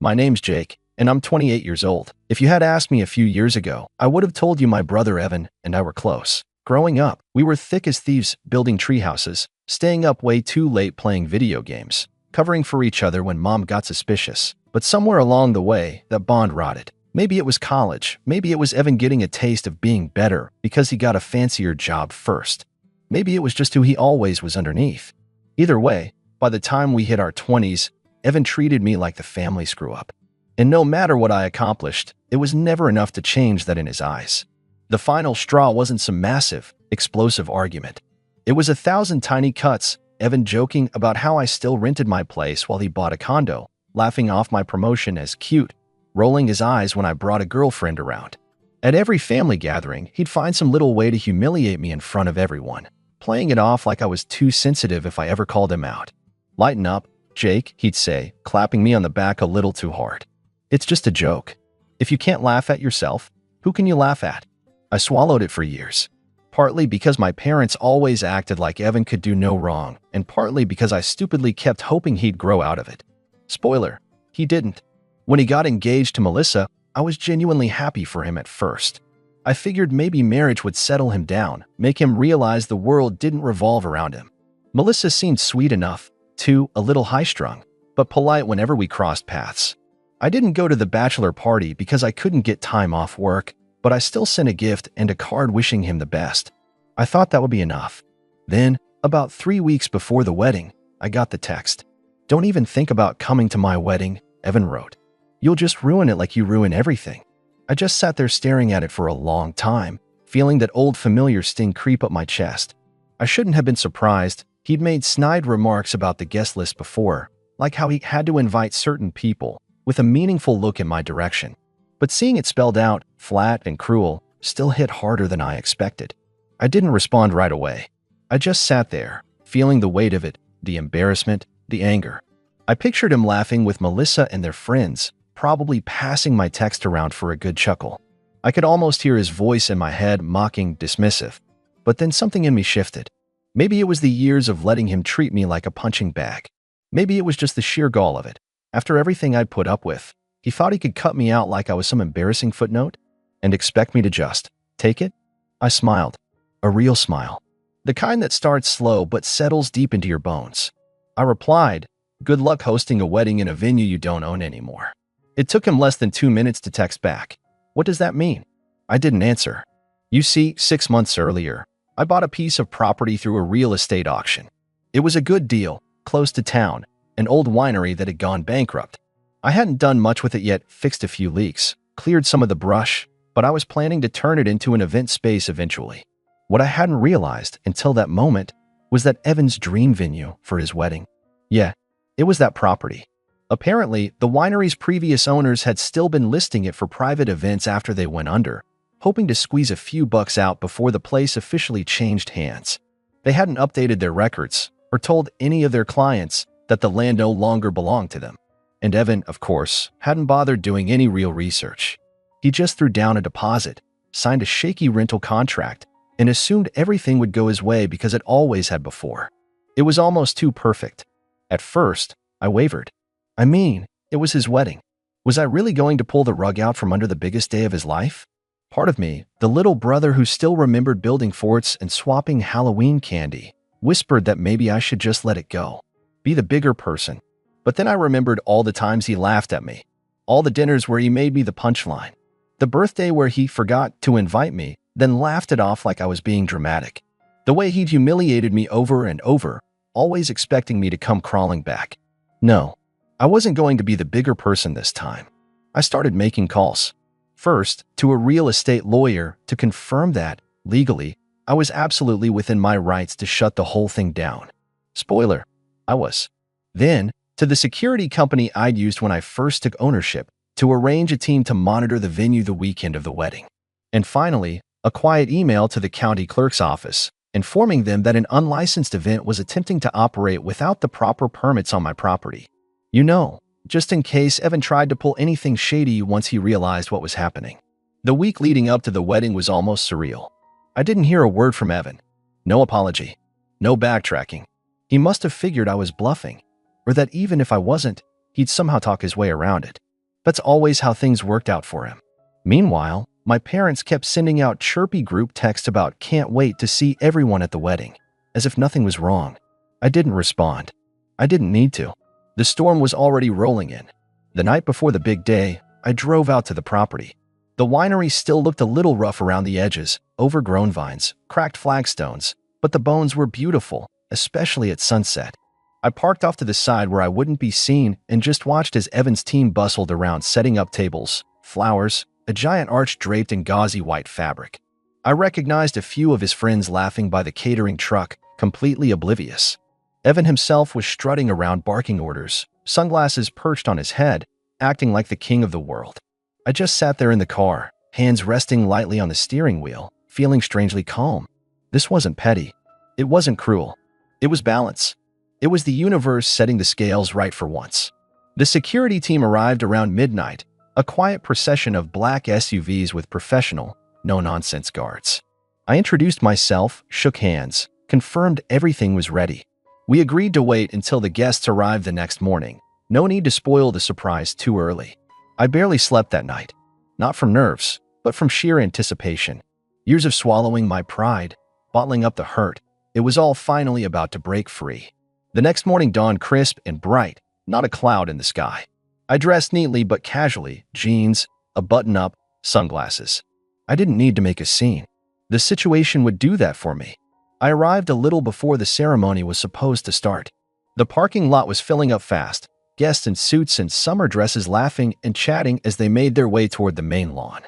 My name's Jake, and I'm 28 years old. If you had asked me a few years ago, I would have told you my brother Evan and I were close. Growing up, we were thick as thieves building treehouses, staying up way too late playing video games, covering for each other when mom got suspicious. But somewhere along the way, that bond rotted. Maybe it was college. Maybe it was Evan getting a taste of being better because he got a fancier job first. Maybe it was just who he always was underneath. Either way, by the time we hit our 20s, Evan treated me like the family screw-up. And no matter what I accomplished, it was never enough to change that in his eyes. The final straw wasn't some massive, explosive argument. It was 1,000 tiny cuts, Evan joking about how I still rented my place while he bought a condo, laughing off my promotion as cute, rolling his eyes when I brought a girlfriend around. At every family gathering, he'd find some little way to humiliate me in front of everyone, playing it off like I was too sensitive if I ever called him out. "Lighten up, Jake," he'd say, clapping me on the back a little too hard. "It's just a joke. If you can't laugh at yourself, who can you laugh at?" I swallowed it for years. Partly because my parents always acted like Evan could do no wrong, and partly because I stupidly kept hoping he'd grow out of it. Spoiler, he didn't. When he got engaged to Melissa, I was genuinely happy for him at first. I figured maybe marriage would settle him down, make him realize the world didn't revolve around him. Melissa seemed sweet enough, too, a little high-strung, but polite whenever we crossed paths. I didn't go to the bachelor party because I couldn't get time off work, but I still sent a gift and a card wishing him the best. I thought that would be enough. Then, about 3 weeks before the wedding, I got the text. "Don't even think about coming to my wedding," Evan wrote. "You'll just ruin it like you ruin everything." I just sat there staring at it for a long time, feeling that old familiar sting creep up my chest. I shouldn't have been surprised. He'd made snide remarks about the guest list before, like how he had to invite certain people, with a meaningful look in my direction. But seeing it spelled out, flat and cruel, still hit harder than I expected. I didn't respond right away. I just sat there, feeling the weight of it, the embarrassment, the anger. I pictured him laughing with Melissa and their friends, probably passing my text around for a good chuckle. I could almost hear his voice in my head, mocking, dismissive. But then something in me shifted. Maybe it was the years of letting him treat me like a punching bag. Maybe it was just the sheer gall of it. After everything I'd put up with, he thought he could cut me out like I was some embarrassing footnote and expect me to just take it? I smiled. A real smile. The kind that starts slow but settles deep into your bones. I replied, "Good luck hosting a wedding in a venue you don't own anymore." It took him less than 2 minutes to text back. "What does that mean?" I didn't answer. You see, 6 months earlier, I bought a piece of property through a real estate auction. It was a good deal, close to town, an old winery that had gone bankrupt. I hadn't done much with it yet, fixed a few leaks, cleared some of the brush, but I was planning to turn it into an event space eventually. What I hadn't realized until that moment was that Evan's dream venue for his wedding. Yeah, it was that property. Apparently, the winery's previous owners had still been listing it for private events after they went under, hoping to squeeze a few bucks out before the place officially changed hands. They hadn't updated their records or told any of their clients that the land no longer belonged to them. And Evan, of course, hadn't bothered doing any real research. He just threw down a deposit, signed a shaky rental contract, and assumed everything would go his way because it always had before. It was almost too perfect. At first, I wavered. I mean, it was his wedding. Was I really going to pull the rug out from under the biggest day of his life? Part of me, the little brother who still remembered building forts and swapping Halloween candy, whispered that maybe I should just let it go. Be the bigger person. But then I remembered all the times he laughed at me. All the dinners where he made me the punchline. The birthday where he forgot to invite me, then laughed it off like I was being dramatic. The way he'd humiliated me over and over, always expecting me to come crawling back. No, I wasn't going to be the bigger person this time. I started making calls. First, to a real estate lawyer to confirm that, legally, I was absolutely within my rights to shut the whole thing down. Spoiler, I was. Then, to the security company I'd used when I first took ownership to arrange a team to monitor the venue the weekend of the wedding. And finally, a quiet email to the county clerk's office, informing them that an unlicensed event was attempting to operate without the proper permits on my property. You know, just in case Evan tried to pull anything shady once he realized what was happening. The week leading up to the wedding was almost surreal. I didn't hear a word from Evan. No apology. No backtracking. He must have figured I was bluffing, or that even if I wasn't, he'd somehow talk his way around it. That's always how things worked out for him. Meanwhile, my parents kept sending out chirpy group texts about can't wait to see everyone at the wedding, as if nothing was wrong. I didn't respond. I didn't need to. The storm was already rolling in. The night before the big day, I drove out to the property. The winery still looked a little rough around the edges, overgrown vines, cracked flagstones, but the bones were beautiful, especially at sunset. I parked off to the side where I wouldn't be seen and just watched as Evan's team bustled around setting up tables, flowers, a giant arch draped in gauzy white fabric. I recognized a few of his friends laughing by the catering truck, completely oblivious. Evan himself was strutting around barking orders, sunglasses perched on his head, acting like the king of the world. I just sat there in the car, hands resting lightly on the steering wheel, feeling strangely calm. This wasn't petty. It wasn't cruel. It was balance. It was the universe setting the scales right for once. The security team arrived around midnight, a quiet procession of black SUVs with professional, no-nonsense guards. I introduced myself, shook hands, confirmed everything was ready. We agreed to wait until the guests arrived the next morning. No need to spoil the surprise too early. I barely slept that night. Not from nerves, but from sheer anticipation. Years of swallowing my pride, bottling up the hurt. It was all finally about to break free. The next morning dawned crisp and bright, not a cloud in the sky. I dressed neatly but casually, jeans, a button-up, sunglasses. I didn't need to make a scene. The situation would do that for me. I arrived a little before the ceremony was supposed to start. The parking lot was filling up fast, guests in suits and summer dresses laughing and chatting as they made their way toward the main lawn.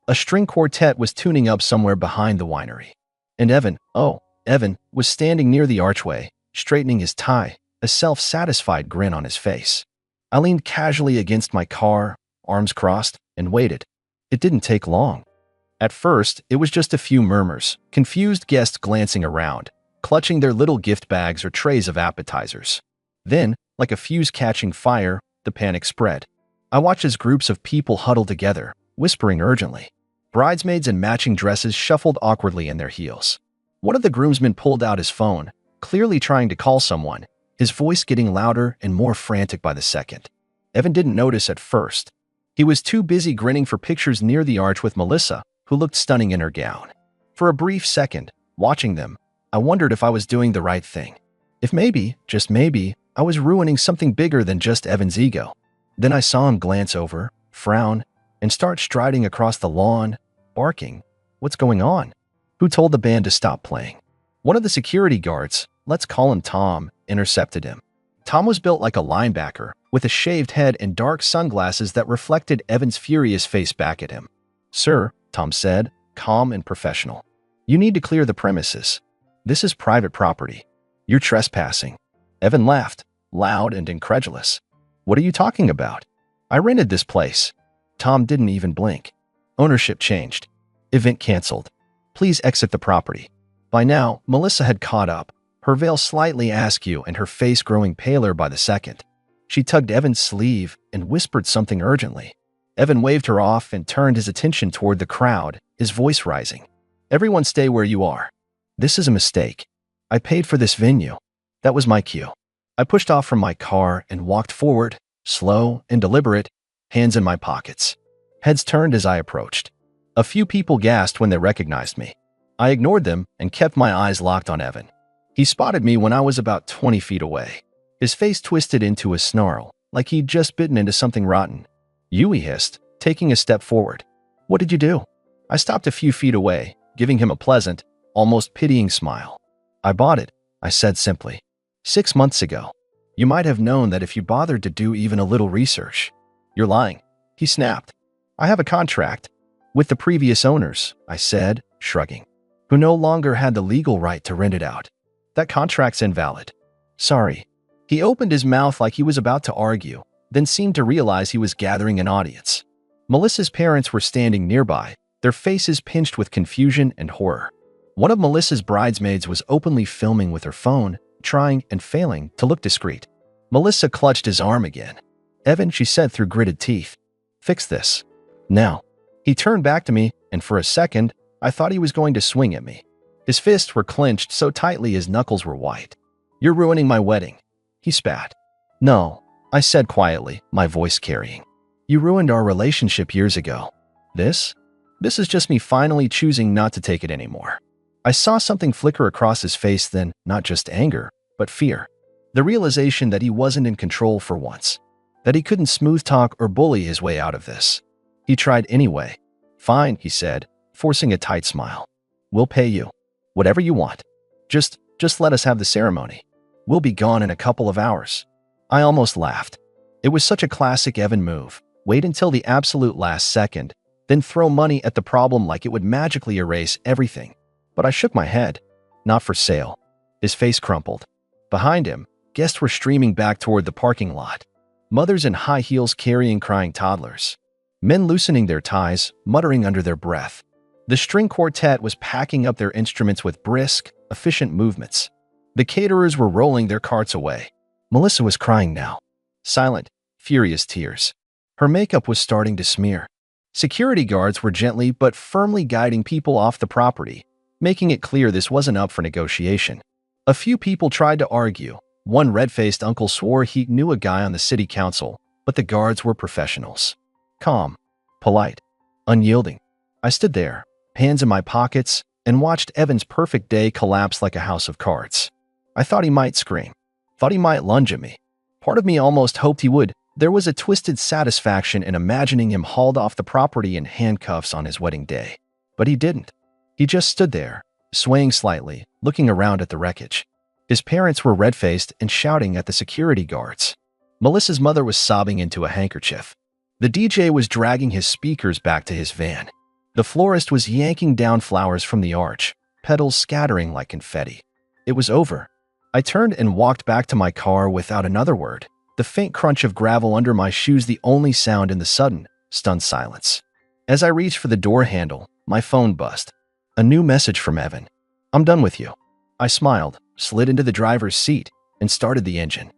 A string quartet was tuning up somewhere behind the winery. And Evan, was standing near the archway, straightening his tie, a self-satisfied grin on his face. I leaned casually against my car, arms crossed, and waited. It didn't take long. At first, it was just a few murmurs, confused guests glancing around, clutching their little gift bags or trays of appetizers. Then, like a fuse catching fire, the panic spread. I watched as groups of people huddled together, whispering urgently. Bridesmaids in matching dresses shuffled awkwardly in their heels. One of the groomsmen pulled out his phone, clearly trying to call someone, his voice getting louder and more frantic by the second. Evan didn't notice at first. He was too busy grinning for pictures near the arch with Melissa, who looked stunning in her gown. For a brief second, watching them, I wondered if I was doing the right thing. If maybe, just maybe, I was ruining something bigger than just Evan's ego. Then I saw him glance over, frown, and start striding across the lawn, barking. What's going on? Who told the band to stop playing? One of the security guards, let's call him Tom, intercepted him. Tom was built like a linebacker, with a shaved head and dark sunglasses that reflected Evan's furious face back at him. Sir, Tom said, calm and professional. You need to clear the premises. This is private property. You're trespassing. Evan laughed, loud and incredulous. What are you talking about? I rented this place. Tom didn't even blink. Ownership changed. Event canceled. Please exit the property. By now, Melissa had caught up, her veil slightly askew and her face growing paler by the second. She tugged Evan's sleeve and whispered something urgently. Evan waved her off and turned his attention toward the crowd, his voice rising. Everyone stay where you are. This is a mistake. I paid for this venue. That was my cue. I pushed off from my car and walked forward, slow and deliberate, hands in my pockets. Heads turned as I approached. A few people gasped when they recognized me. I ignored them and kept my eyes locked on Evan. He spotted me when I was about 20 feet away. His face twisted into a snarl, like he'd just bitten into something rotten. You, he hissed, taking a step forward. What did you do? I stopped a few feet away, giving him a pleasant, almost pitying smile. I bought it, I said simply. 6 months ago. You might have known that if you bothered to do even a little research. You're lying, he snapped. I have a contract. With the previous owners, I said, shrugging, who no longer had the legal right to rent it out. That contract's invalid. Sorry. He opened his mouth like he was about to argue, then seemed to realize he was gathering an audience. Melissa's parents were standing nearby, their faces pinched with confusion and horror. One of Melissa's bridesmaids was openly filming with her phone, trying and failing to look discreet. Melissa clutched his arm again. Evan, she said through gritted teeth. Fix this. Now. He turned back to me, and for a second, I thought he was going to swing at me. His fists were clenched so tightly his knuckles were white. You're ruining my wedding. He spat. No, I said quietly, my voice carrying. You ruined our relationship years ago. This? This is just me finally choosing not to take it anymore. I saw something flicker across his face then, not just anger, but fear. The realization that he wasn't in control for once. That he couldn't smooth talk or bully his way out of this. He tried anyway. Fine, he said, forcing a tight smile. We'll pay you. Whatever you want. Just let us have the ceremony. We'll be gone in a couple of hours. I almost laughed. It was such a classic Evan move. Wait until the absolute last second, then throw money at the problem like it would magically erase everything. But I shook my head. Not for sale. His face crumpled. Behind him, guests were streaming back toward the parking lot. Mothers in high heels carrying crying toddlers. Men loosening their ties, muttering under their breath. The string quartet was packing up their instruments with brisk, efficient movements. The caterers were rolling their carts away. Melissa was crying now. Silent, furious tears. Her makeup was starting to smear. Security guards were gently but firmly guiding people off the property, making it clear this wasn't up for negotiation. A few people tried to argue. One red-faced uncle swore he knew a guy on the city council, but the guards were professionals. Calm, polite, unyielding. I stood there, hands in my pockets, and watched Evan's perfect day collapse like a house of cards. I thought he might scream. Thought he might lunge at me. Part of me almost hoped he would. There was a twisted satisfaction in imagining him hauled off the property in handcuffs on his wedding day. But he didn't. He just stood there, swaying slightly, looking around at the wreckage. His parents were red-faced and shouting at the security guards. Melissa's mother was sobbing into a handkerchief. The DJ was dragging his speakers back to his van. The florist was yanking down flowers from the arch, petals scattering like confetti. It was over. I turned and walked back to my car without another word, the faint crunch of gravel under my shoes the only sound in the sudden, stunned silence. As I reached for the door handle, my phone buzzed. A new message from Evan. I'm done with you. I smiled, slid into the driver's seat, and started the engine.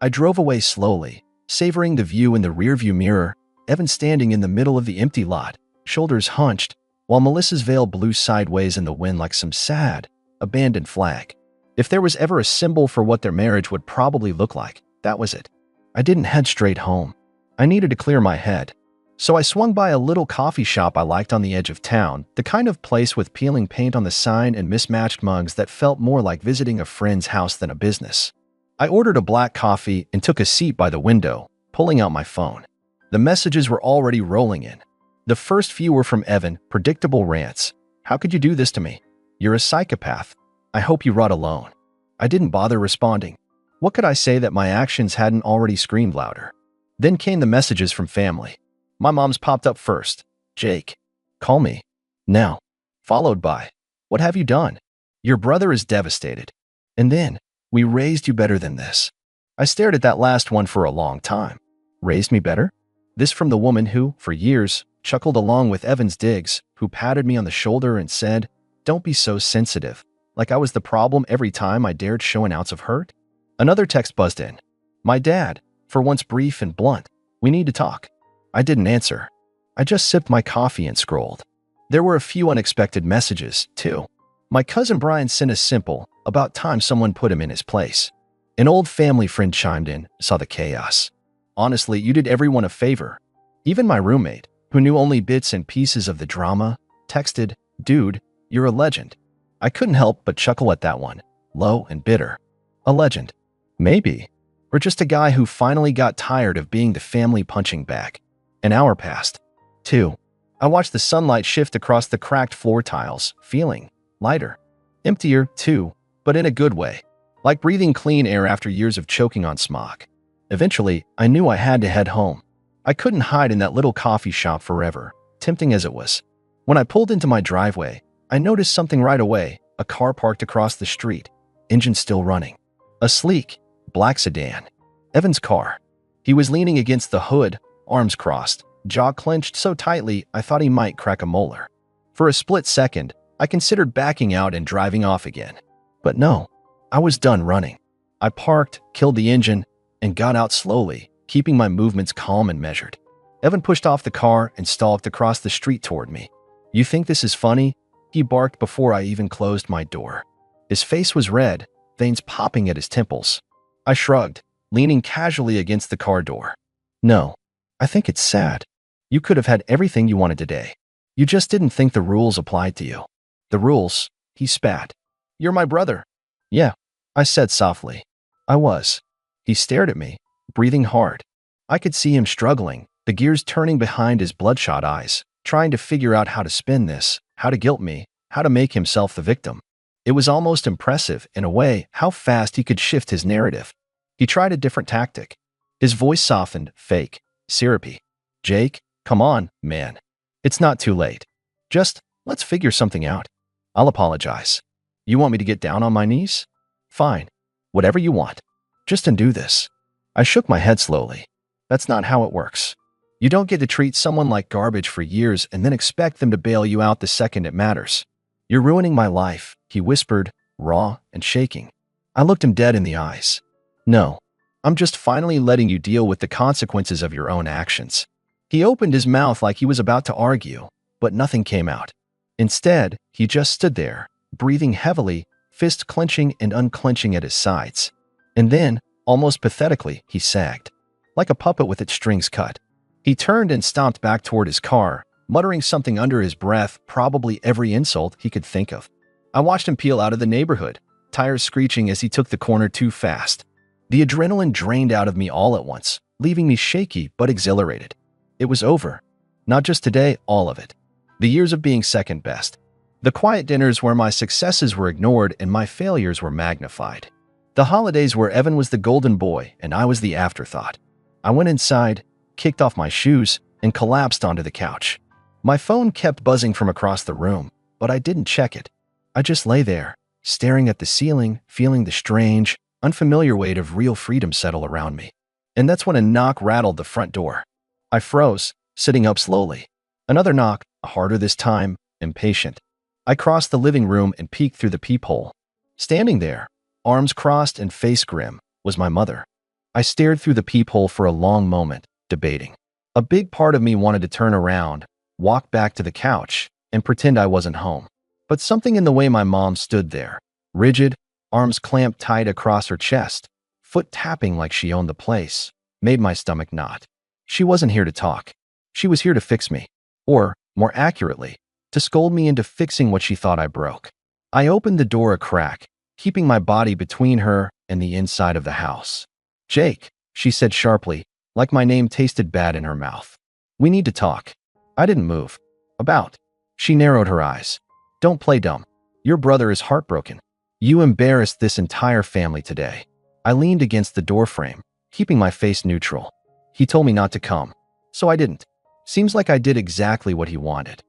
I drove away slowly, savoring the view in the rearview mirror, Evan standing in the middle of the empty lot, shoulders hunched, while Melissa's veil blew sideways in the wind like some sad, abandoned flag. If there was ever a symbol for what their marriage would probably look like, that was it. I didn't head straight home. I needed to clear my head. So I swung by a little coffee shop I liked on the edge of town, the kind of place with peeling paint on the sign and mismatched mugs that felt more like visiting a friend's house than a business. I ordered a black coffee and took a seat by the window, pulling out my phone. The messages were already rolling in. The first few were from Evan, predictable rants. How could you do this to me? You're a psychopath. I hope you rot alone. I didn't bother responding. What could I say that my actions hadn't already screamed louder? Then came the messages from family. My mom's popped up first. Jake, call me. Now. Followed by, what have you done? Your brother is devastated. And then, we raised you better than this. I stared at that last one for a long time. Raised me better? This from the woman who, for years, chuckled along with Evan's digs, who patted me on the shoulder and said, don't be so sensitive, like I was the problem every time I dared show an ounce of hurt. Another text buzzed in. My dad, for once brief and blunt, we need to talk. I didn't answer. I just sipped my coffee and scrolled. There were a few unexpected messages, too. My cousin Brian sent a simple, about time someone put him in his place. An old family friend chimed in, saw the chaos. Honestly, you did everyone a favor. Even my roommate, who knew only bits and pieces of the drama, texted, dude, you're a legend. I couldn't help but chuckle at that one, low and bitter. A legend. Maybe. Or just a guy who finally got tired of being the family punching bag. An hour passed. 2. I watched the sunlight shift across the cracked floor tiles, feeling lighter. Emptier, too, but in a good way. Like breathing clean air after years of choking on smog. Eventually, I knew I had to head home. I couldn't hide in that little coffee shop forever, tempting as it was. When I pulled into my driveway, I noticed something right away, a car parked across the street, engine still running. A sleek, black sedan. Evan's car. He was leaning against the hood, arms crossed, jaw clenched so tightly I thought he might crack a molar. For a split second, I considered backing out and driving off again. But no, I was done running. I parked, killed the engine, and got out slowly, keeping my movements calm and measured. Evan pushed off the car and stalked across the street toward me. You think this is funny? He barked before I even closed my door. His face was red, veins popping at his temples. I shrugged, leaning casually against the car door. No, I think it's sad. You could have had everything you wanted today. You just didn't think the rules applied to you. The rules, he spat. You're my brother. Yeah, I said softly. I was. He stared at me, breathing hard. I could see him struggling, the gears turning behind his bloodshot eyes, trying to figure out how to spin this, how to guilt me, how to make himself the victim. It was almost impressive, in a way, how fast he could shift his narrative. He tried a different tactic. His voice softened, fake, syrupy. Jake, come on, man. It's not too late. Just, let's figure something out. I'll apologize. You want me to get down on my knees? Fine. Whatever you want. Just undo this. I shook my head slowly. That's not how it works. You don't get to treat someone like garbage for years and then expect them to bail you out the second it matters. You're ruining my life, he whispered, raw and shaking. I looked him dead in the eyes. No, I'm just finally letting you deal with the consequences of your own actions. He opened his mouth like he was about to argue, but nothing came out. Instead, he just stood there, breathing heavily, fist clenching and unclenching at his sides. And then, almost pathetically, he sagged, like a puppet with its strings cut. He turned and stomped back toward his car, muttering something under his breath, probably every insult he could think of. I watched him peel out of the neighborhood, tires screeching as he took the corner too fast. The adrenaline drained out of me all at once, leaving me shaky but exhilarated. It was over. Not just today, all of it. The years of being second best. The quiet dinners where my successes were ignored and my failures were magnified. The holidays where Evan was the golden boy and I was the afterthought. I went inside, kicked off my shoes, and collapsed onto the couch. My phone kept buzzing from across the room, but I didn't check it. I just lay there, staring at the ceiling, feeling the strange, unfamiliar weight of real freedom settle around me. And that's when a knock rattled the front door. I froze, sitting up slowly. Another knock, harder this time, impatient. I crossed the living room and peeked through the peephole. Standing there, arms crossed and face grim, was my mother. I stared through the peephole for a long moment, debating. A big part of me wanted to turn around, walk back to the couch, and pretend I wasn't home. But something in the way my mom stood there, rigid, arms clamped tight across her chest, foot tapping like she owned the place, made my stomach knot. She wasn't here to talk. She was here to fix me. Or, more accurately, to scold me into fixing what she thought I broke. I opened the door a crack, keeping my body between her and the inside of the house. Jake, she said sharply, like my name tasted bad in her mouth. We need to talk. I didn't move. About. She narrowed her eyes. Don't play dumb. Your brother is heartbroken. You embarrassed this entire family today. I leaned against the doorframe, keeping my face neutral. He told me not to come, so I didn't. Seems like I did exactly what he wanted.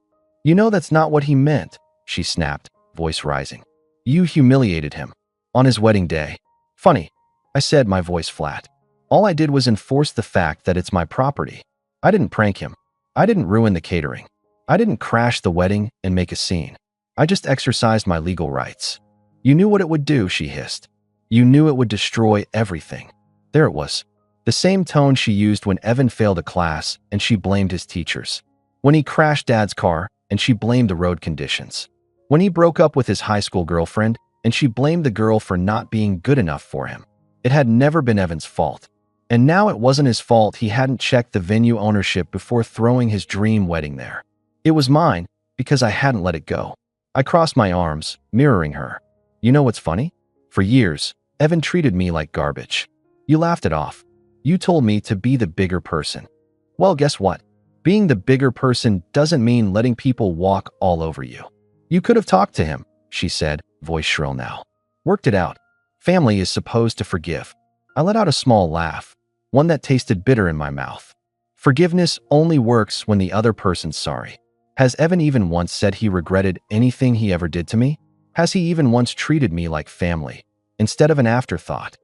You know that's not what he meant, she snapped, voice rising. You humiliated him. On his wedding day. Funny, I said, my voice flat. All I did was enforce the fact that it's my property. I didn't prank him. I didn't ruin the catering. I didn't crash the wedding and make a scene. I just exercised my legal rights. You knew what it would do, she hissed. You knew it would destroy everything. There it was. The same tone she used when Evan failed a class and she blamed his teachers. When he crashed Dad's car and she blamed the road conditions. When he broke up with his high school girlfriend and she blamed the girl for not being good enough for him. It had never been Evan's fault. And now it wasn't his fault he hadn't checked the venue ownership before throwing his dream wedding there. It was mine because I hadn't let it go. I crossed my arms, mirroring her. You know what's funny? For years, Evan treated me like garbage. You laughed it off. You told me to be the bigger person. Well, guess what? Being the bigger person doesn't mean letting people walk all over you. You could have talked to him, she said, voice shrill now. Worked it out. Family is supposed to forgive. I let out a small laugh, one that tasted bitter in my mouth. Forgiveness only works when the other person's sorry. Has Evan even once said he regretted anything he ever did to me? Has he even once treated me like family, instead of an afterthought?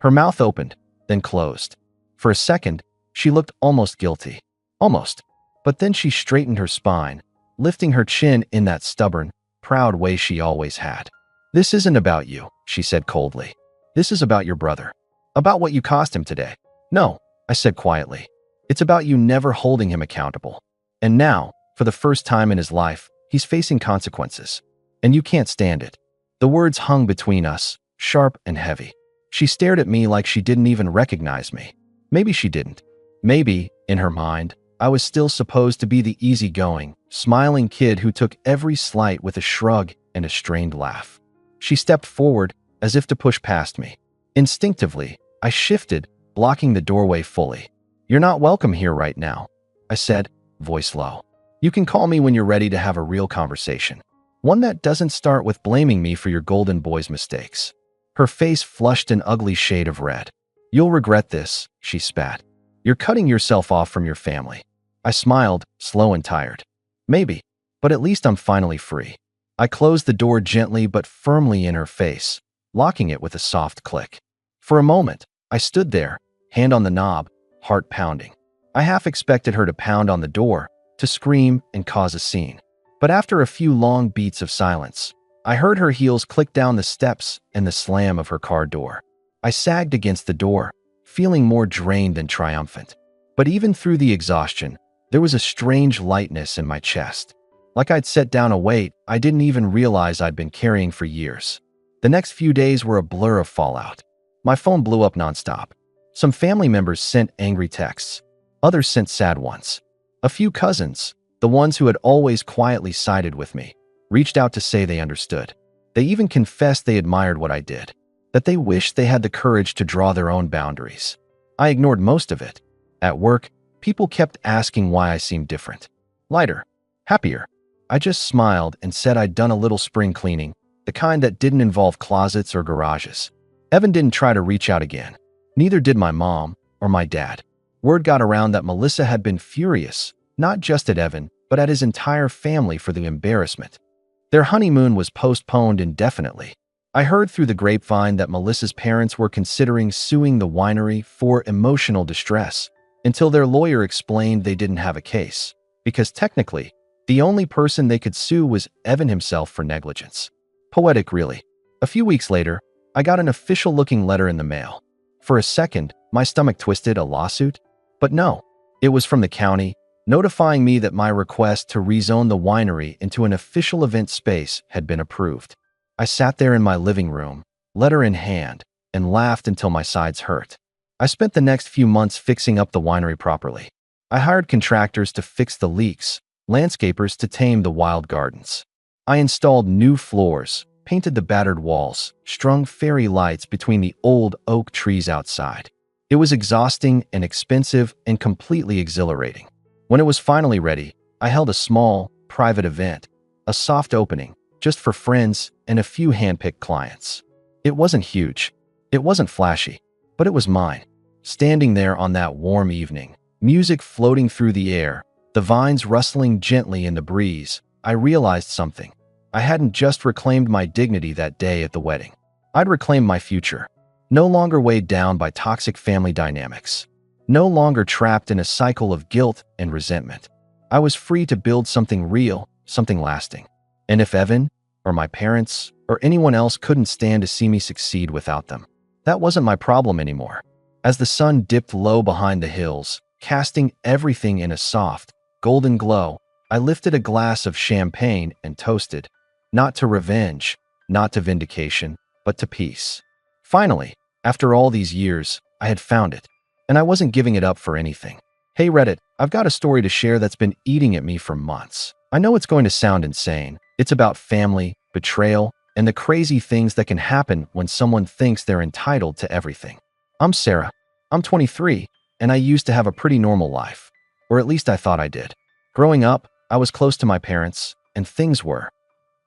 Her mouth opened, then closed. For a second, she looked almost guilty. Almost. But then she straightened her spine, lifting her chin in that stubborn, proud way she always had. This isn't about you, she said coldly. This is about your brother. About what you cost him today. No, I said quietly. It's about you never holding him accountable. And now, for the first time in his life, he's facing consequences. And you can't stand it. The words hung between us, sharp and heavy. She stared at me like she didn't even recognize me. Maybe she didn't. Maybe, In her mind, I was still supposed to be the easygoing, smiling kid who took every slight with a shrug and a strained laugh. She stepped forward as if to push past me. Instinctively, I shifted, blocking the doorway fully. "You're not welcome here right now," I said, voice low. "You can call me when you're ready to have a real conversation. One that doesn't start with blaming me for your golden boy's mistakes." Her face flushed an ugly shade of red. "You'll regret this," she spat. "You're cutting yourself off from your family." I smiled, slow and tired. "Maybe, but at least I'm finally free." I closed the door gently but firmly in her face, locking it with a soft click. For a moment, I stood there, hand on the knob, heart pounding. I half expected her to pound on the door, to scream and cause a scene. But after a few long beats of silence, I heard her heels click down the steps and the slam of her car door. I sagged against the door, feeling more drained than triumphant. But even through the exhaustion, there was a strange lightness in my chest. Like I'd set down a weight I didn't even realize I'd been carrying for years. The next few days were a blur of fallout. My phone blew up nonstop. Some family members sent angry texts. Others sent sad ones. A few cousins, the ones who had always quietly sided with me, reached out to say they understood. They even confessed they admired what I did, that they wished they had the courage to draw their own boundaries. I ignored most of it. At work, people kept asking why I seemed different. Lighter. Happier. I just smiled and said I'd done a little spring cleaning, the kind that didn't involve closets or garages. Evan didn't try to reach out again. Neither did my mom or my dad. Word got around that Melissa had been furious, not just at Evan, but at his entire family for the embarrassment. Their honeymoon was postponed indefinitely. I heard through the grapevine that Melissa's parents were considering suing the winery for emotional distress, until their lawyer explained they didn't have a case, because technically, the only person they could sue was Evan himself for negligence. Poetic, really. A few weeks later, I got an official-looking letter in the mail. For a second, my stomach twisted. A lawsuit? But no, it was from the county, notifying me that my request to rezone the winery into an official event space had been approved. I sat there in my living room, letter in hand, and laughed until my sides hurt. I spent the next few months fixing up the winery properly. I hired contractors to fix the leaks, landscapers to tame the wild gardens. I installed new floors, painted the battered walls, strung fairy lights between the old oak trees outside. It was exhausting and expensive and completely exhilarating. When it was finally ready, I held a small, private event, a soft opening, just for friends and a few hand-picked clients. It wasn't huge. It wasn't flashy, but it was mine. Standing there on that warm evening, music floating through the air, the vines rustling gently in the breeze, I realized something. I hadn't just reclaimed my dignity that day at the wedding. I'd reclaimed my future. No longer weighed down by toxic family dynamics. No longer trapped in a cycle of guilt and resentment. I was free to build something real, something lasting. And if Evan, or my parents, or anyone else couldn't stand to see me succeed without them, that wasn't my problem anymore. As the sun dipped low behind the hills, casting everything in a soft, golden glow, I lifted a glass of champagne and toasted, not to revenge, not to vindication, but to peace. Finally, after all these years, I had found it, and I wasn't giving it up for anything. Hey Reddit, I've got a story to share that's been eating at me for months. I know it's going to sound insane. It's about family, betrayal, and the crazy things that can happen when someone thinks they're entitled to everything. I'm Sarah. I'm 23, and I used to have a pretty normal life. Or at least I thought I did. Growing up, I was close to my parents, and things were,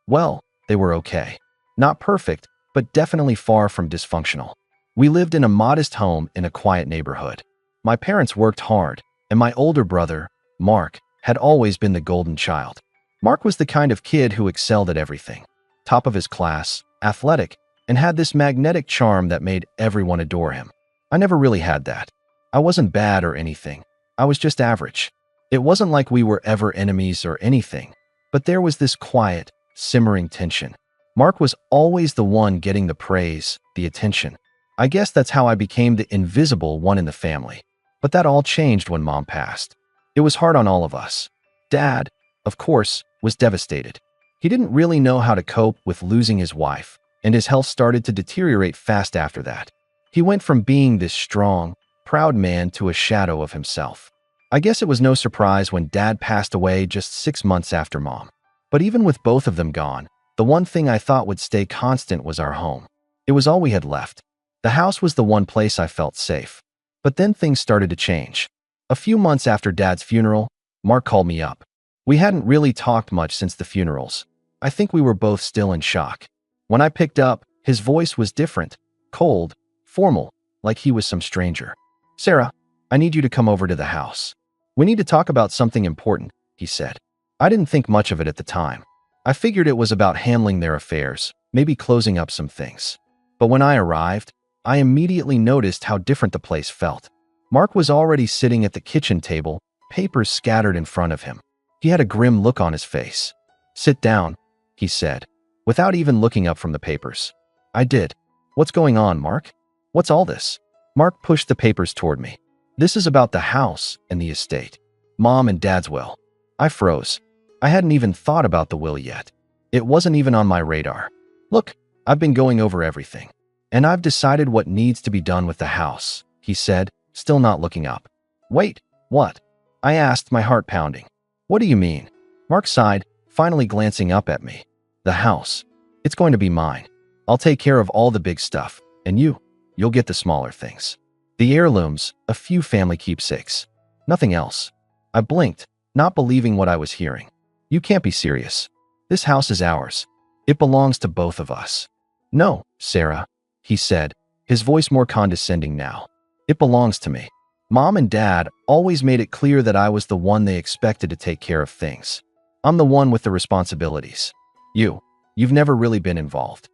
well, they were okay. Not perfect, but definitely far from dysfunctional. We lived in a modest home in a quiet neighborhood. My parents worked hard, and my older brother, Mark, had always been the golden child. Mark was the kind of kid who excelled at everything. Top of his class, athletic, and had this magnetic charm that made everyone adore him. I never really had that. I wasn't bad or anything. I was just average. It wasn't like we were ever enemies or anything, but there was this quiet, simmering tension. Mark was always the one getting the praise, the attention. I guess that's how I became the invisible one in the family. But that all changed when Mom passed. It was hard on all of us. Dad, of course, was devastated. He didn't really know how to cope with losing his wife, and his health started to deteriorate fast after that. He went from being this strong, proud man to a shadow of himself. I guess it was no surprise when Dad passed away just 6 months after Mom. But even with both of them gone, the one thing I thought would stay constant was our home. It was all we had left. The house was the one place I felt safe. But then things started to change. A few months after Dad's funeral, Mark called me up. We hadn't really talked much since the funerals. I think we were both still in shock. When I picked up, his voice was different, cold, formal, like he was some stranger. "Sarah, I need you to come over to the house. We need to talk about something important," he said. I didn't think much of it at the time. I figured it was about handling their affairs, maybe closing up some things. But when I arrived, I immediately noticed how different the place felt. Mark was already sitting at the kitchen table, papers scattered in front of him. He had a grim look on his face. "Sit down," he said, without even looking up from the papers. I did. "What's going on, Mark? What's all this?" Mark pushed the papers toward me. "This is about the house and the estate. Mom and Dad's will." I froze. I hadn't even thought about the will yet. It wasn't even on my radar. "Look, I've been going over everything. And I've decided what needs to be done with the house," he said, still not looking up. "Wait, what?" I asked, my heart pounding. "What do you mean?" Mark sighed, finally glancing up at me. "The house. It's going to be mine. I'll take care of all the big stuff, and you'll get the smaller things. The heirlooms, a few family keepsakes. Nothing else." I blinked, not believing what I was hearing. "You can't be serious. This house is ours. It belongs to both of us." "No, Sarah," he said, his voice more condescending now. "It belongs to me. Mom and Dad always made it clear that I was the one they expected to take care of things. I'm the one with the responsibilities. You've never really been involved."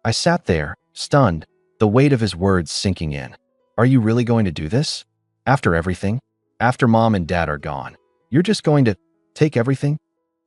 I sat there, stunned, the weight of his words sinking in. "Are you really going to do this? After everything? After Mom and Dad are gone? You're just going to take everything?"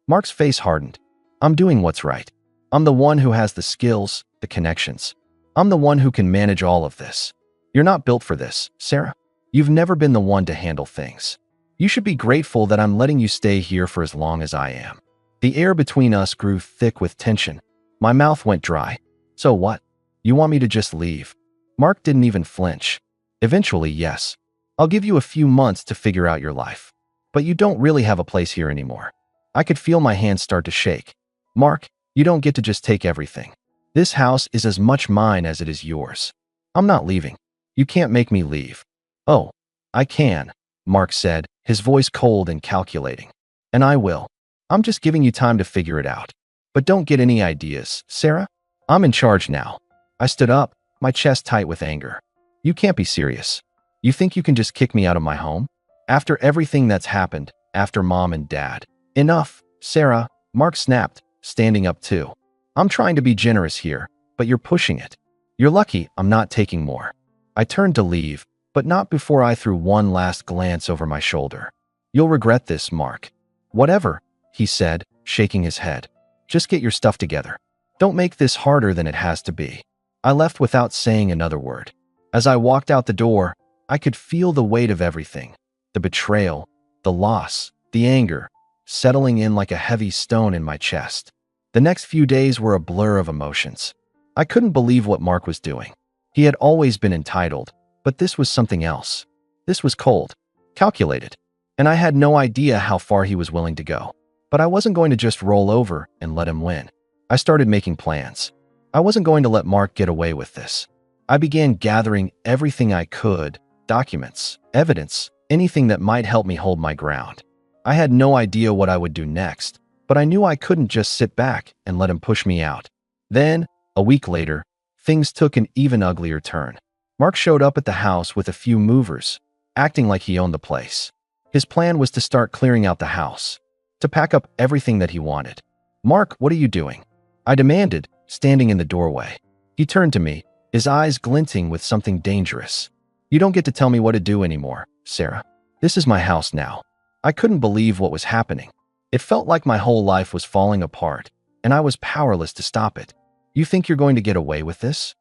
Mark's face hardened. "I'm doing what's right. I'm the one who has the skills, the connections. I'm the one who can manage all of this. You're not built for this, Sarah. You've never been the one to handle things. You should be grateful that I'm letting you stay here for as long as I am." The air between us grew thick with tension. My mouth went dry. "So what? You want me to just leave?" Mark didn't even flinch. "Eventually, yes. I'll give you a few months to figure out your life. But you don't really have a place here anymore." I could feel my hands start to shake. "Mark, you don't get to just take everything. This house is as much mine as it is yours. I'm not leaving. You can't make me leave." "Oh, I can," Mark said, his voice cold and calculating. "And I will. I'm just giving you time to figure it out. But don't get any ideas, Sarah. I'm in charge now." I stood up, my chest tight with anger. "You can't be serious. You think you can just kick me out of my home? After everything that's happened, after Mom and Dad?" "Enough, Sarah," Mark snapped, standing up too. "I'm trying to be generous here, but you're pushing it. You're lucky I'm not taking more." I turned to leave, but not before I threw one last glance over my shoulder. "You'll regret this, Mark." "Whatever," he said, shaking his head. "Just get your stuff together. Don't make this harder than it has to be." I left without saying another word. As I walked out the door, I could feel the weight of everything. The betrayal, the loss, the anger, settling in like a heavy stone in my chest. The next few days were a blur of emotions. I couldn't believe what Mark was doing. He had always been entitled, but this was something else. This was cold, calculated, and I had no idea how far he was willing to go. But I wasn't going to just roll over and let him win. I started making plans. I wasn't going to let Mark get away with this. I began gathering everything I could, documents, evidence, anything that might help me hold my ground. I had no idea what I would do next, but I knew I couldn't just sit back and let him push me out. Then, a week later, things took an even uglier turn. Mark showed up at the house with a few movers, acting like he owned the place. His plan was to start clearing out the house, to pack up everything that he wanted. "Mark, what are you doing?" I demanded, standing in the doorway. He turned to me, his eyes glinting with something dangerous. "You don't get to tell me what to do anymore, Sarah. This is my house now." I couldn't believe what was happening. It felt like my whole life was falling apart, and I was powerless to stop it. "You think you're going to get away with this?"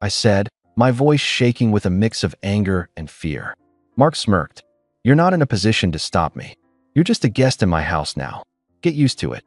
I said, my voice shaking with a mix of anger and fear. Mark smirked. "You're not in a position to stop me. You're just a guest in my house now. Get used to it."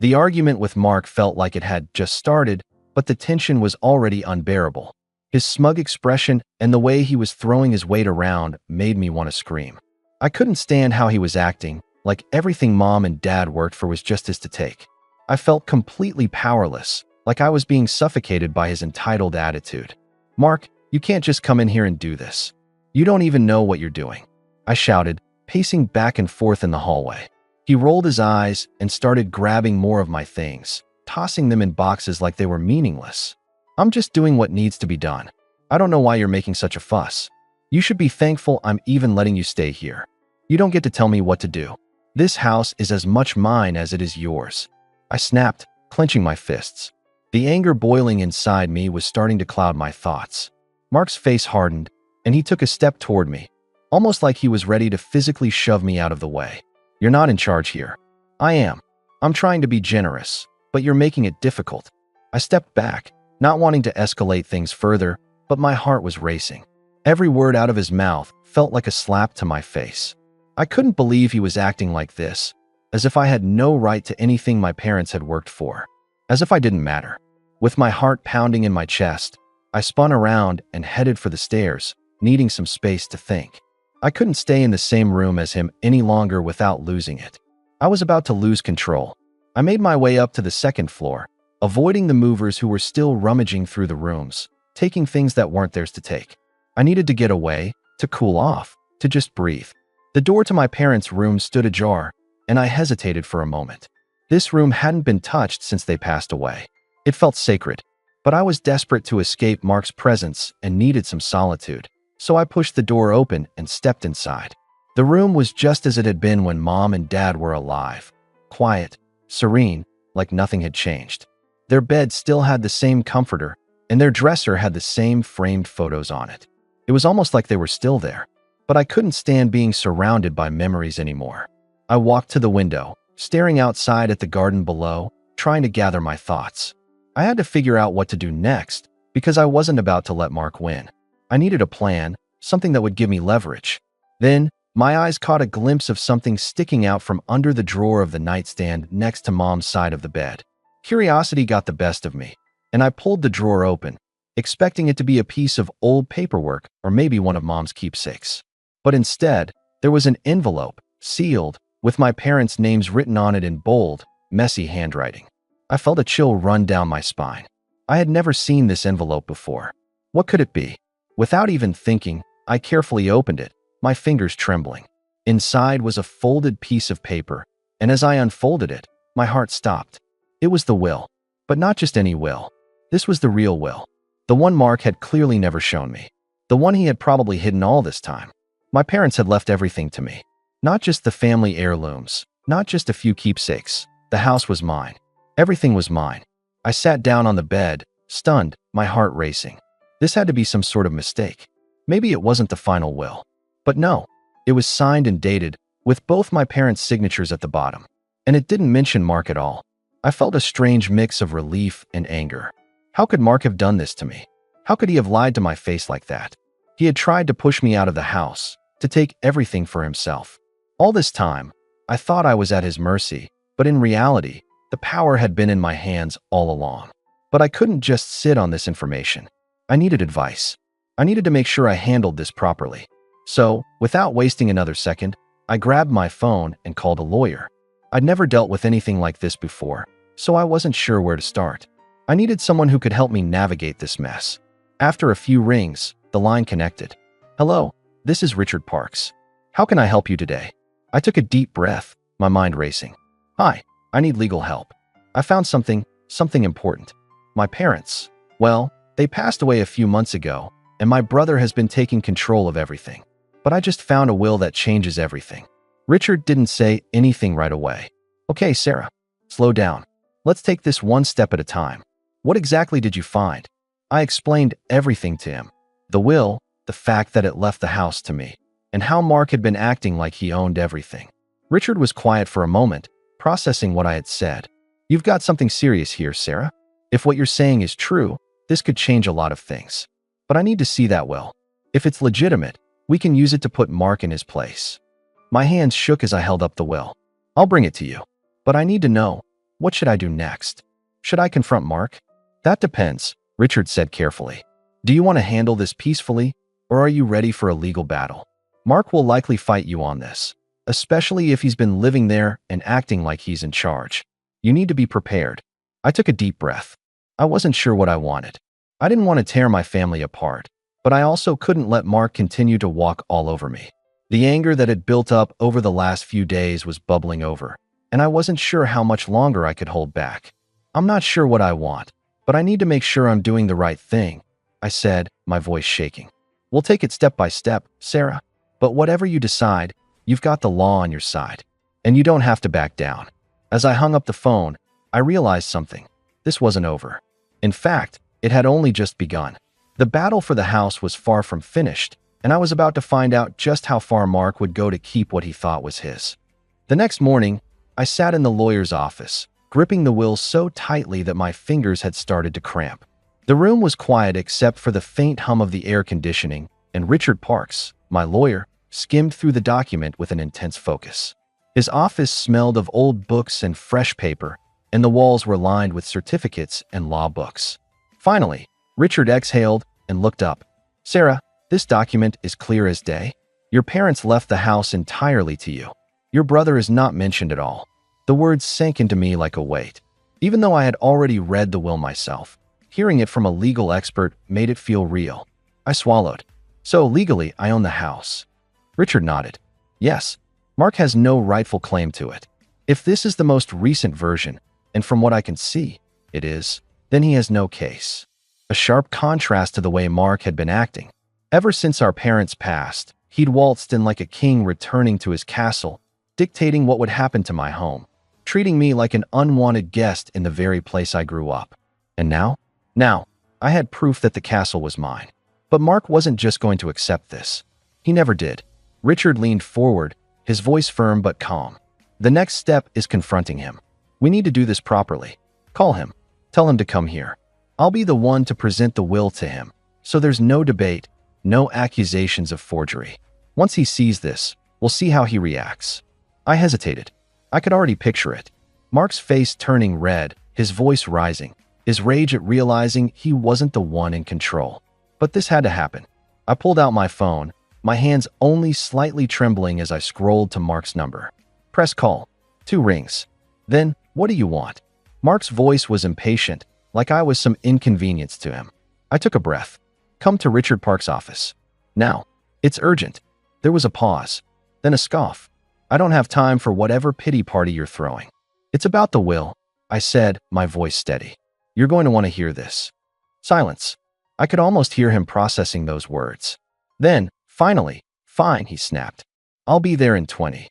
The argument with Mark felt like it had just started, but the tension was already unbearable. His smug expression and the way he was throwing his weight around made me want to scream. I couldn't stand how he was acting, like everything mom and dad worked for was just his to take. I felt completely powerless, like I was being suffocated by his entitled attitude. "Mark, you can't just come in here and do this. You don't even know what you're doing," I shouted, pacing back and forth in the hallway. He rolled his eyes and started grabbing more of my things, tossing them in boxes like they were meaningless. "I'm just doing what needs to be done. I don't know why you're making such a fuss. You should be thankful I'm even letting you stay here. You don't get to tell me what to do. This house is as much mine as it is yours." I snapped, clenching my fists. The anger boiling inside me was starting to cloud my thoughts. Mark's face hardened, and he took a step toward me, almost like he was ready to physically shove me out of the way. "You're not in charge here." "I am. I'm trying to be generous, but you're making it difficult." I stepped back, not wanting to escalate things further, but my heart was racing. Every word out of his mouth felt like a slap to my face. I couldn't believe he was acting like this, as if I had no right to anything my parents had worked for, as if I didn't matter. With my heart pounding in my chest, I spun around and headed for the stairs, needing some space to think. I couldn't stay in the same room as him any longer without losing it. I was about to lose control. I made my way up to the second floor, avoiding the movers who were still rummaging through the rooms, taking things that weren't theirs to take. I needed to get away, to cool off, to just breathe. The door to my parents' room stood ajar, and I hesitated for a moment. This room hadn't been touched since they passed away. It felt sacred, but I was desperate to escape Mark's presence and needed some solitude. So I pushed the door open and stepped inside. The room was just as it had been when Mom and Dad were alive. Quiet, serene, like nothing had changed. Their bed still had the same comforter, and their dresser had the same framed photos on it. It was almost like they were still there. But I couldn't stand being surrounded by memories anymore. I walked to the window, staring outside at the garden below, trying to gather my thoughts. I had to figure out what to do next, because I wasn't about to let Mark win. I needed a plan, something that would give me leverage. Then, my eyes caught a glimpse of something sticking out from under the drawer of the nightstand next to Mom's side of the bed. Curiosity got the best of me, and I pulled the drawer open, expecting it to be a piece of old paperwork or maybe one of Mom's keepsakes. But instead, there was an envelope, sealed, with my parents' names written on it in bold, messy handwriting. I felt a chill run down my spine. I had never seen this envelope before. What could it be? Without even thinking, I carefully opened it, my fingers trembling. Inside was a folded piece of paper, and as I unfolded it, my heart stopped. It was the will. But not just any will. This was the real will. The one Mark had clearly never shown me. The one he had probably hidden all this time. My parents had left everything to me. Not just the family heirlooms, not just a few keepsakes. The house was mine. Everything was mine. I sat down on the bed, stunned, my heart racing. This had to be some sort of mistake. Maybe it wasn't the final will. But no, it was signed and dated, with both my parents' signatures at the bottom. And it didn't mention Mark at all. I felt a strange mix of relief and anger. How could Mark have done this to me? How could he have lied to my face like that? He had tried to push me out of the house, to take everything for himself. All this time, I thought I was at his mercy, but in reality, the power had been in my hands all along. But I couldn't just sit on this information. I needed advice. I needed to make sure I handled this properly. So, without wasting another second, I grabbed my phone and called a lawyer. I'd never dealt with anything like this before, so I wasn't sure where to start. I needed someone who could help me navigate this mess. After a few rings, the line connected. "Hello, this is Richard Parks. How can I help you today?" I took a deep breath, my mind racing. "Hi, I need legal help. I found something important. My parents, well, they passed away a few months ago, and my brother has been taking control of everything. But I just found a will that changes everything." Richard didn't say anything right away. "Okay, Sarah, slow down. Let's take this one step at a time. What exactly did you find?" I explained everything to him. The will, the fact that it left the house to me, and how Mark had been acting like he owned everything. Richard was quiet for a moment, processing what I had said. "You've got something serious here, Sarah. If what you're saying is true, this could change a lot of things. But I need to see that will. If it's legitimate, we can use it to put Mark in his place." My hands shook as I held up the will. "I'll bring it to you. But I need to know, what should I do next? Should I confront Mark?" "That depends," Richard said carefully. "Do you want to handle this peacefully, or are you ready for a legal battle?" Mark will likely fight you on this, especially if he's been living there and acting like he's in charge. You need to be prepared." I took a deep breath. I wasn't sure what I wanted. I didn't want to tear my family apart, but I also couldn't let Mark continue to walk all over me. The anger that had built up over the last few days was bubbling over, and I wasn't sure how much longer I could hold back. "I'm not sure what I want, but I need to make sure I'm doing the right thing," I said, my voice shaking. "We'll take it step by step, Sarah. But whatever you decide, you've got the law on your side, and you don't have to back down." As I hung up the phone, I realized something. This wasn't over. In fact, it had only just begun. The battle for the house was far from finished, and I was about to find out just how far Mark would go to keep what he thought was his. The next morning, I sat in the lawyer's office, gripping the will so tightly that my fingers had started to cramp. The room was quiet except for the faint hum of the air conditioning, and Richard Parks, my lawyer, skimmed through the document with an intense focus. His office smelled of old books and fresh paper, and the walls were lined with certificates and law books. Finally, Richard exhaled and looked up. "Sarah, this document is clear as day. Your parents left the house entirely to you. Your brother is not mentioned at all." The words sank into me like a weight. Even though I had already read the will myself, hearing it from a legal expert made it feel real. I swallowed. "So legally, I own the house." Richard nodded. "Yes, Mark has no rightful claim to it. If this is the most recent version, and from what I can see, it is, then he has no case." A sharp contrast to the way Mark had been acting. Ever since our parents passed, he'd waltzed in like a king returning to his castle, dictating what would happen to my home, treating me like an unwanted guest in the very place I grew up. And now? Now, I had proof that the castle was mine. But Mark wasn't just going to accept this. He never did. Richard leaned forward, his voice firm but calm. "The next step is confronting him. We need to do this properly. Call him. Tell him to come here. I'll be the one to present the will to him, so there's no debate, no accusations of forgery. Once he sees this, we'll see how he reacts." I hesitated. I could already picture it. Mark's face turning red, his voice rising, his rage at realizing he wasn't the one in control. But this had to happen. I pulled out my phone, my hands only slightly trembling as I scrolled to Mark's number. "Press call." 2 rings. Then, "What do you want?" Mark's voice was impatient, like I was some inconvenience to him. I took a breath. "Come to Richard Park's office. Now. It's urgent." There was a pause, then a scoff. "I don't have time for whatever pity party you're throwing. It's about the will," I said, my voice steady. "You're going to want to hear this." Silence. I could almost hear him processing those words. Then, finally, "Fine," he snapped. "I'll be there in 20.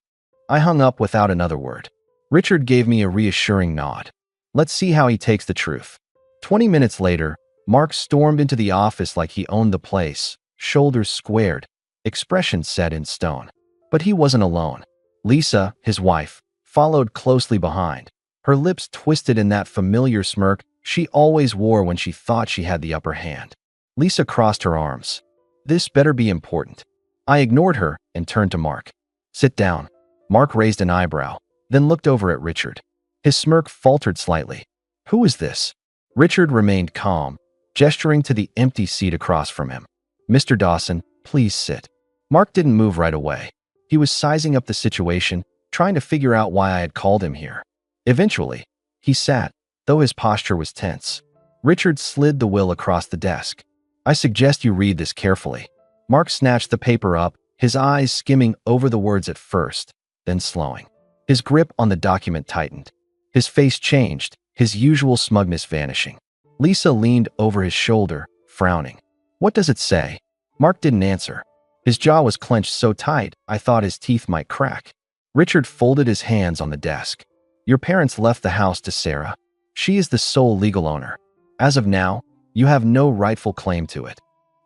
I hung up without another word. Richard gave me a reassuring nod. Let's see how he takes the truth. 20 minutes later, Mark stormed into the office like he owned the place, shoulders squared, expression set in stone. But he wasn't alone. Lisa, his wife, followed closely behind, her lips twisted in that familiar smirk she always wore when she thought she had the upper hand. Lisa crossed her arms. "This better be important." I ignored her and turned to Mark. "Sit down." Mark raised an eyebrow, then looked over at Richard. His smirk faltered slightly. "Who is this?" Richard remained calm, gesturing to the empty seat across from him. "Mr. Dawson, please sit." Mark didn't move right away. He was sizing up the situation, trying to figure out why I had called him here. Eventually, he sat, though his posture was tense. Richard slid the will across the desk. "I suggest you read this carefully." Mark snatched the paper up, his eyes skimming over the words at first, then slowing. His grip on the document tightened. His face changed, his usual smugness vanishing. Lisa leaned over his shoulder, frowning. "What does it say?" Mark didn't answer. His jaw was clenched so tight, I thought his teeth might crack. Richard folded his hands on the desk. "Your parents left the house to Sarah. She is the sole legal owner. As of now, you have no rightful claim to it."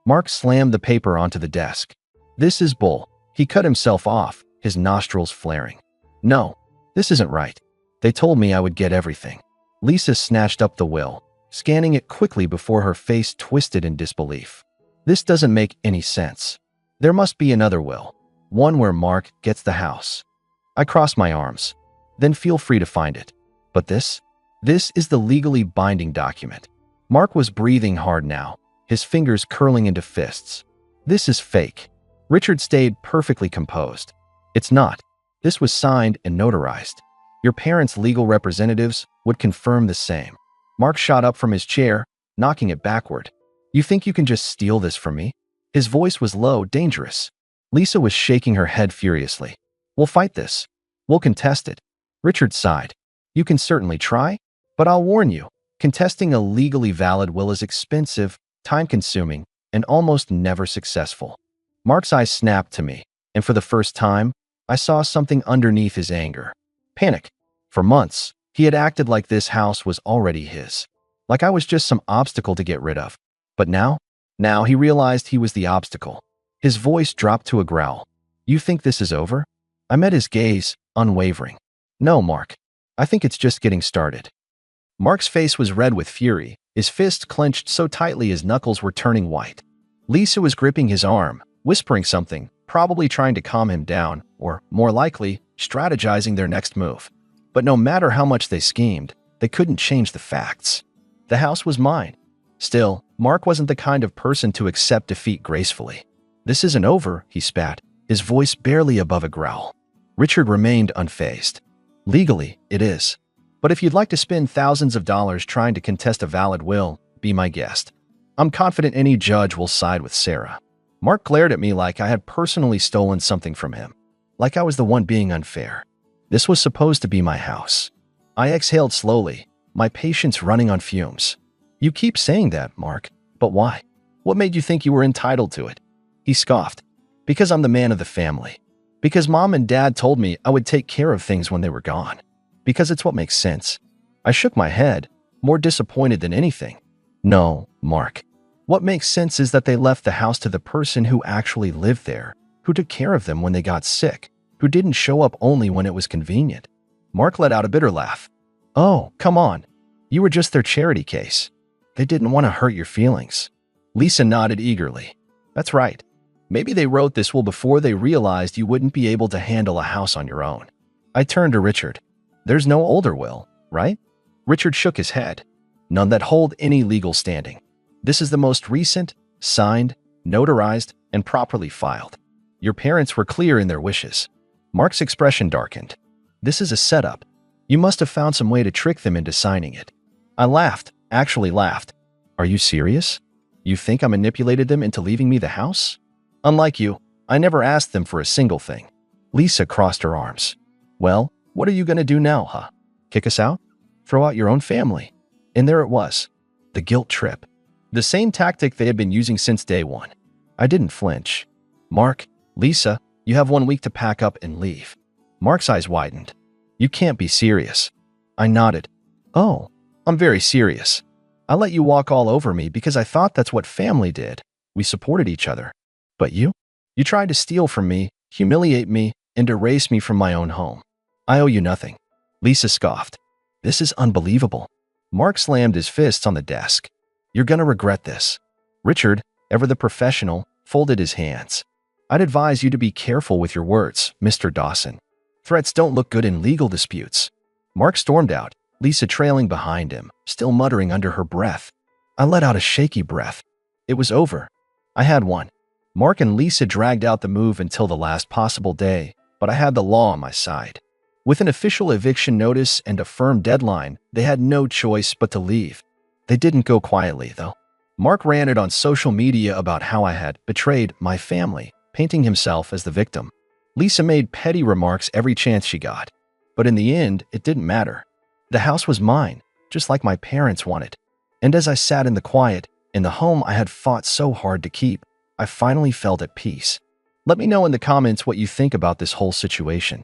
Mark slammed the paper onto the desk. "This is bull." He cut himself off, his nostrils flaring. "No, this isn't right. They told me I would get everything." Lisa snatched up the will, scanning it quickly before her face twisted in disbelief. "This doesn't make any sense. There must be another will, one where Mark gets the house." I crossed my arms. "Then feel free to find it. But this is the legally binding document." Mark was breathing hard now, his fingers curling into fists. "This is fake." Richard stayed perfectly composed. It's not. This was signed and notarized. Your parents' legal representatives would confirm the same. Mark shot up from his chair, knocking it backward. You think you can just steal this from me? His voice was low, dangerous. Lisa was shaking her head furiously. We'll fight this. We'll contest it. Richard sighed. You can certainly try, but I'll warn you, contesting a legally valid will is expensive, time-consuming, and almost never successful. Mark's eyes snapped to me, and for the first time, I saw something underneath his anger. Panic. For months, he had acted like this house was already his. Like I was just some obstacle to get rid of. But now he realized he was the obstacle. His voice dropped to a growl. You think this is over? I met his gaze, unwavering. No, Mark. I think it's just getting started. Mark's face was red with fury, his fist clenched so tightly his knuckles were turning white. Lisa was gripping his arm, whispering something, probably trying to calm him down, or, more likely, strategizing their next move. But no matter how much they schemed, they couldn't change the facts. The house was mine. Still, Mark wasn't the kind of person to accept defeat gracefully. This isn't over, he spat, his voice barely above a growl. Richard remained unfazed. Legally, it is. But if you'd like to spend thousands of dollars trying to contest a valid will, be my guest. I'm confident any judge will side with Sarah. Mark glared at me like I had personally stolen something from him. Like I was the one being unfair. This was supposed to be my house. I exhaled slowly, my patience running on fumes. You keep saying that, Mark, but why? What made you think you were entitled to it? He scoffed. Because I'm the man of the family. Because Mom and Dad told me I would take care of things when they were gone. Because it's what makes sense. I shook my head, more disappointed than anything. No, Mark. What makes sense is that they left the house to the person who actually lived there, who took care of them when they got sick, who didn't show up only when it was convenient. Mark let out a bitter laugh. Oh, come on. You were just their charity case. They didn't want to hurt your feelings. Lisa nodded eagerly. That's right. Maybe they wrote this will before they realized you wouldn't be able to handle a house on your own. I turned to Richard. There's no older will, right? Richard shook his head. None that hold any legal standing. This is the most recent, signed, notarized, and properly filed. Your parents were clear in their wishes. Mark's expression darkened. This is a setup. You must have found some way to trick them into signing it. I laughed, actually laughed. Are you serious? You think I manipulated them into leaving me the house? Unlike you, I never asked them for a single thing. Lisa crossed her arms. Well, what are you going to do now, huh? Kick us out? Throw out your own family? And there it was. The guilt trip. The same tactic they had been using since day one. I didn't flinch. Mark, Lisa, you have 1 week to pack up and leave. Mark's eyes widened. You can't be serious. I nodded. Oh, I'm very serious. I let you walk all over me because I thought that's what family did. We supported each other. But you? You tried to steal from me, humiliate me, and erase me from my own home. I owe you nothing. Lisa scoffed. This is unbelievable. Mark slammed his fists on the desk. You're gonna regret this. Richard, ever the professional, folded his hands. I'd advise you to be careful with your words, Mr. Dawson. Threats don't look good in legal disputes. Mark stormed out, Lisa trailing behind him, still muttering under her breath. I let out a shaky breath. It was over. I had one. Mark and Lisa dragged out the move until the last possible day, but I had the law on my side. With an official eviction notice and a firm deadline, they had no choice but to leave. They didn't go quietly, though. Mark ranted on social media about how I had betrayed my family, painting himself as the victim. Lisa made petty remarks every chance she got. But in the end, it didn't matter. The house was mine, just like my parents wanted. And as I sat in the quiet, in the home I had fought so hard to keep, I finally felt at peace. Let me know in the comments what you think about this whole situation.